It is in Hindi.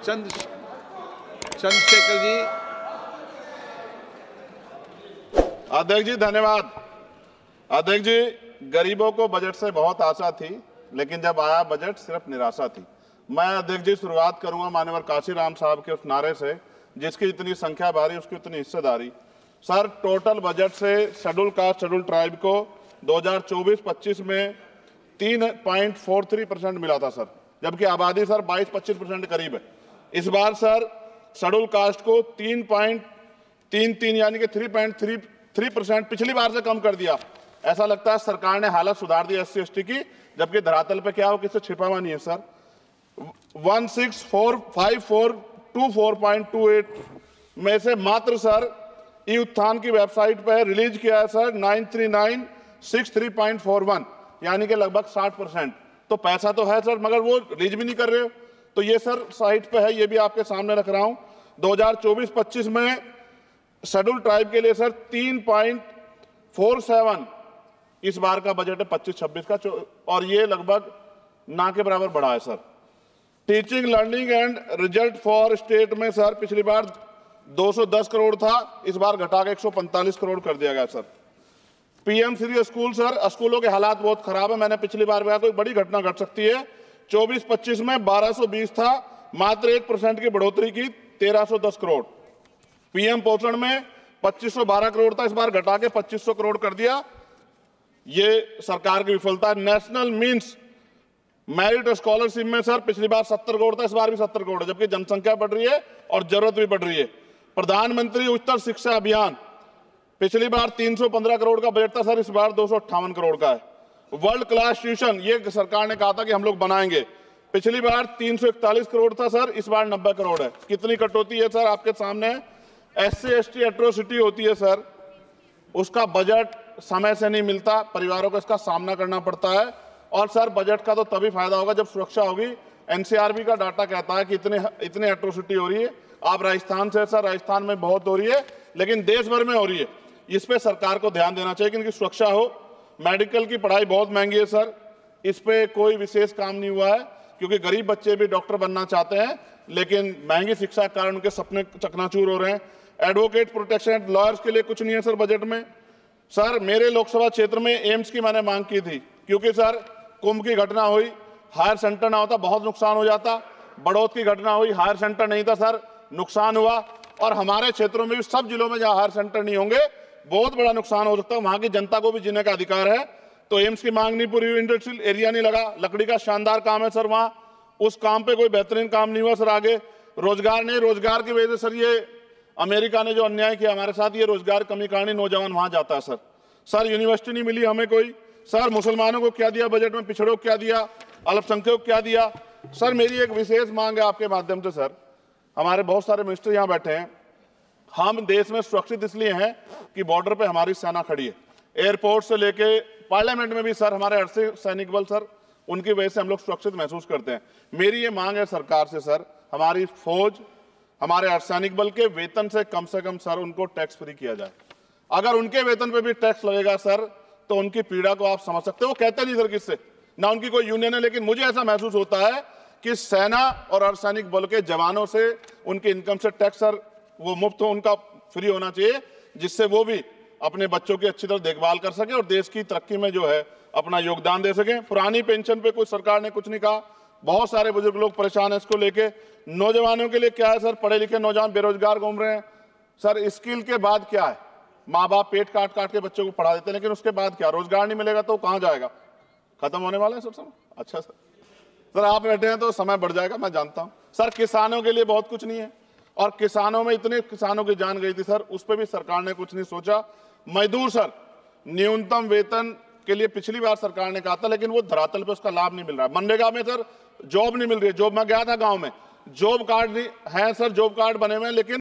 चंद्रशेखर जी। अध्यक्ष जी धन्यवाद। अध्यक्ष जी, गरीबों को बजट से बहुत आशा थी, लेकिन जब आया बजट सिर्फ निराशा थी। मैं अध्यक्ष जी शुरुआत करूंगा माननीय काशीराम साहब के उस नारे से, जिसकी इतनी संख्या भारी उसकी उतनी हिस्सेदारी। सर, टोटल बजट से शेड्यूल कास्ट शेड्यूल ट्राइब को 2024-25 में 3.43% मिला था सर, जबकि आबादी सर 22-25% करीब है। इस बार सर शेड्यूल कास्ट को 3.33 यानी कि 3.33% पिछली बार से कम कर दिया। ऐसा लगता है सरकार ने हालत सुधार दी SC/ST की, जबकि धरातल पे क्या हो किसी छिपा हुआ नहीं है सर। 1645424.28 में से मात्र सर ई उत्थान की वेबसाइट पर रिलीज किया है सर 93963.41, यानी कि लगभग 60%। तो पैसा तो है सर, मगर वो रिलीज भी नहीं कर रहे हो। तो ये सर साइट पे है, ये भी आपके सामने रख रहा हूं। 2024-25 में शेड्यूल ट्राइब के लिए सर 3.47 इस बार का बजट है 25-26 का, और ये लगभग ना के बराबर बढ़ा है sir. Teaching learning and result for state में सर पिछली बार 210 करोड़ था, इस बार घटा के 145 करोड़ कर दिया गया sir. PM Shri school sir, स्कूलों के हालात बहुत खराब है। मैंने पिछली बार कहा कोई बड़ी घटना घट सकती है। 24-25 में 1220 था, मात्र 1% की बढ़ोतरी की 1310 करोड़। PM पोषण में 2512 करोड़ था, इस बार घटा के 2500 करोड़ कर दिया। ये सरकार की विफलता है। नेशनल मीन्स मेरिट स्कॉलरशिप में सर पिछली बार 70 करोड़ था, इस बार भी 70 करोड़ है, जबकि जनसंख्या बढ़ रही है और जरूरत भी बढ़ रही है। प्रधानमंत्री उच्चतर शिक्षा अभियान पिछली बार 315 करोड़ का बजट था सर, इस बार 258 करोड़ का है। वर्ल्ड क्लास ट्यूशन ये सरकार ने कहा था कि हम लोग बनाएंगे, पिछली बार 341 करोड़ था सर, इस बार 90 करोड़ है। कितनी कटौती है सर आपके सामने। SC/ST एट्रोसिटी होती है सर, उसका बजट समय से नहीं मिलता, परिवारों को इसका सामना करना पड़ता है। और सर बजट का तो तभी फायदा होगा जब सुरक्षा होगी। NCRB का डाटा कहता है कि इतने एट्रोसिटी हो रही है। आप राजस्थान से सर, राजस्थान में बहुत हो रही है, लेकिन देश भर में हो रही है। इस पे सरकार को ध्यान देना चाहिए कि इनकी सुरक्षा हो। मेडिकल की पढ़ाई बहुत महंगी है सर, इस पे कोई विशेष काम नहीं हुआ है, क्योंकि गरीब बच्चे भी डॉक्टर बनना चाहते हैं, लेकिन महंगी शिक्षा के कारण उनके सपने चकनाचूर हो रहे हैं। एडवोकेट प्रोटेक्शन लॉयर्स के लिए कुछ नहीं है सर बजट में। सर मेरे लोकसभा क्षेत्र में एम्स की मैंने मांग की थी, क्योंकि सर कुंभ की घटना हुई, हायर सेंटर ना होता बहुत नुकसान हो जाता। बड़ौद की घटना हुई, हायर सेंटर नहीं था सर, नुकसान हुआ। और हमारे क्षेत्रों में भी सब जिलों में जहां हायर सेंटर नहीं होंगे बहुत बड़ा नुकसान हो सकता है। वहां की जनता को भी जीने का अधिकार है। तो एम्स की मांग नहीं पूरी हुई, इंडस्ट्रियल एरिया नहीं लगा। लकड़ी का शानदार काम है सर वहां, उस काम पे कोई बेहतरीन काम नहीं हुआ सर। आगे रोजगार नहीं, रोजगार की वजह से सर ये अमेरिका ने जो अन्याय किया हमारे साथ, ये रोजगार कमी कारण नौजवान वहां जाता है सर। सर यूनिवर्सिटी नहीं मिली हमें कोई। सर मुसलमानों को क्या दिया बजट में, पिछड़ों को क्या दिया, अल्पसंख्यकों को क्या दिया। सर मेरी एक विशेष मांग है आपके माध्यम से सर, हमारे बहुत सारे मिनिस्टर यहाँ बैठे हैं। हम देश में सुरक्षित इसलिए हैं कि बॉर्डर पे हमारी सेना खड़ी है, एयरपोर्ट से लेके पार्लियामेंट में भी सर हमारे अर्धसैनिक सैनिक बल सर, उनकी वजह से हम लोग सुरक्षित महसूस करते हैं। मेरी ये मांग है सरकार से सर, हमारी फौज, हमारे अर्धसैनिक बल के वेतन से कम सर उनको टैक्स फ्री किया जाए। अगर उनके वेतन पे भी टैक्स लगेगा सर, तो उनकी पीड़ा को आप समझ सकते हो। वो कहते नहीं सर किससे, ना उनकी कोई यूनियन है, लेकिन मुझे ऐसा महसूस होता है कि सेना और अर्धसैनिक बल के जवानों से उनके इनकम से टैक्स सर वो मुफ्त हो, उनका फ्री होना चाहिए, जिससे वो भी अपने बच्चों की अच्छी तरह देखभाल कर सके और देश की तरक्की में जो है अपना योगदान दे सके। पुरानी पेंशन पे कोई सरकार ने कुछ नहीं कहा, बहुत सारे बुजुर्ग लोग परेशान है इसको लेके। नौजवानों के लिए क्या है सर, पढ़े लिखे नौजवान बेरोजगार घूम रहे हैं सर। स्किल के बाद क्या है, माँ बाप पेट काट काट के बच्चों को पढ़ा देते हैं, लेकिन उसके बाद क्या, रोजगार नहीं मिलेगा तो कहाँ जाएगा, खत्म होने वाला है सर समय। अच्छा सर आप बैठे हैं तो समय बढ़ जाएगा, मैं जानता हूँ सर। किसानों के लिए बहुत कुछ नहीं है, और किसानों में इतने किसानों की जान गई थी सर, उस पर भी सरकार ने कुछ नहीं सोचा। मजदूर सर, न्यूनतम वेतन के लिए पिछली बार सरकार ने कहा था, लेकिन वो धरातल पे उसका लाभ नहीं मिल रहा है। मनरेगा में सर जॉब नहीं मिल रही है। जॉब, मैं गया था गांव में, जॉब कार्ड नहीं है सर, जॉब कार्ड बने हुए हैं, लेकिन